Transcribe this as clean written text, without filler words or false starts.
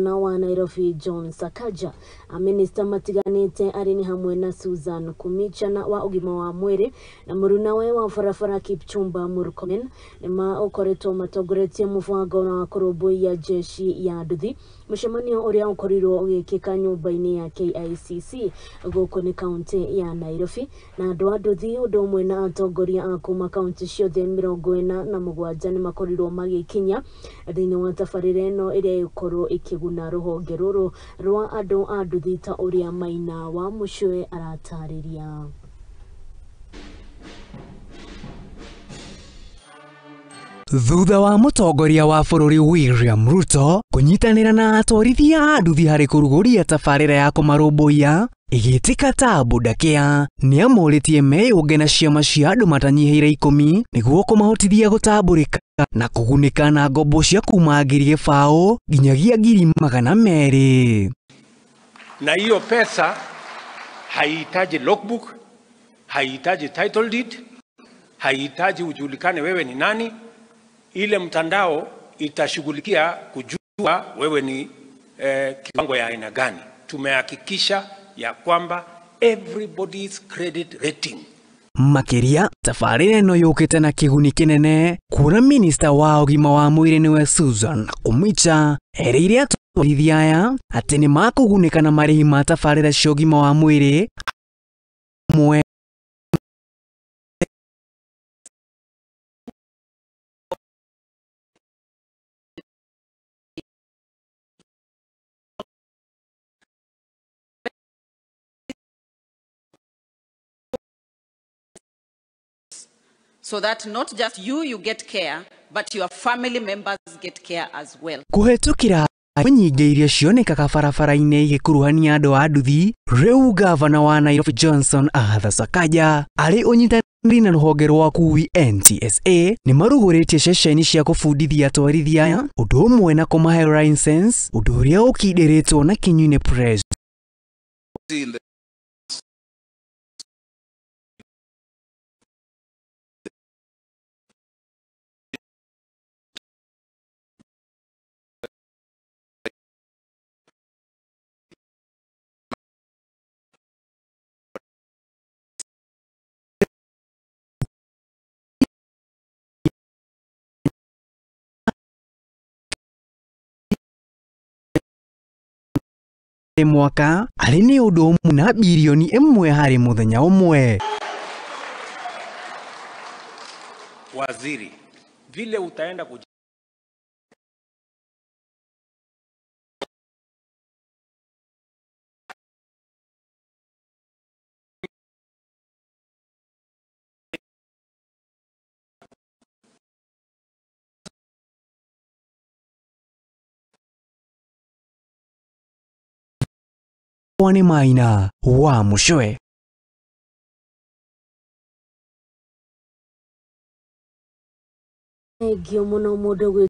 Gavana wa Nairobi John Sakaja, Minister matiganite arini hamwe na Susan Kumichana wa UGIMA wa MWIRI na murunawe wa Farafara Kipchumba Murkomen nima ukoretwo matongoretie mubango wa Kurumbuiyo Jeshi ya Nduthi mushemanio uria ukorirwo ugikika nyumba-ini ya KICC guku ni kaunti ya Nairobi na andu a Nduthi undu umwe na atongoria a kuma kaunti ciothe 47 ni makorirwo magikinya thiini wa tabarĩra ĩno iria ikorwo ikiguna ruhonge ruru rwa andu a Nduthi ta uria Maina wa Mucwe aratariria. Thutha wa mutongoria wa bururi William Ruto kunyitanira na atwarithia a Nduthi hari kuruguria tabarĩra ya kumarũmbũiya igitika ta budakea ni amũrĩtie meyũnge na ciama cia andũ matanyihiire 10 niguo kũmahotithia gũtambũrĩka na kugunika na ngombo cia kuma ngiri 100 nginyagia ngiri 200. Na hiyo pesa haihitaji logbook, haihitaji title deed, haihitaji ujulikane wewe ni nani. Ile mtandao itashughulikia kujua wewe ni kiwango ya aina gani. Tumehakikisha ya kwamba everybody's credit rating. Makiria tabarĩra ĩno yũkĩte na kĩguni kĩnene kuona Minister wa ũgima wa mwĩrĩ niwe Susan Kumicha erĩire atwarithia aya atĩ nĩ makũgunĩka na marĩhi ma tabarĩra cia ũgima wa mwĩrĩ mwe so that not just you get care, but your family members get care as well. Kuhetũkĩra nyingĩ iria cionekaga barabara-inĩ igĩkuruhania andũ a Nduthi, rĩu Gavana wa Nairobi Johnson Agatha Sakaja arĩ ũnyitanĩri na rũhonge rwa ũkui NTSA nĩ marugũrĩtie ceceni cia kũbundithia atwarithia aya ũndũ ũmwe na kũmahe license, ũndũ ũrĩa ũkindĩrĩtwo na Kinyuine Press. Mwaka arĩ nĩ ũndũ ũmwe na bilioni 1 harĩ mũthenya ũmwe. Waziri, vile utaenda Ni Maina wa Mucwe. Egyo muno mundu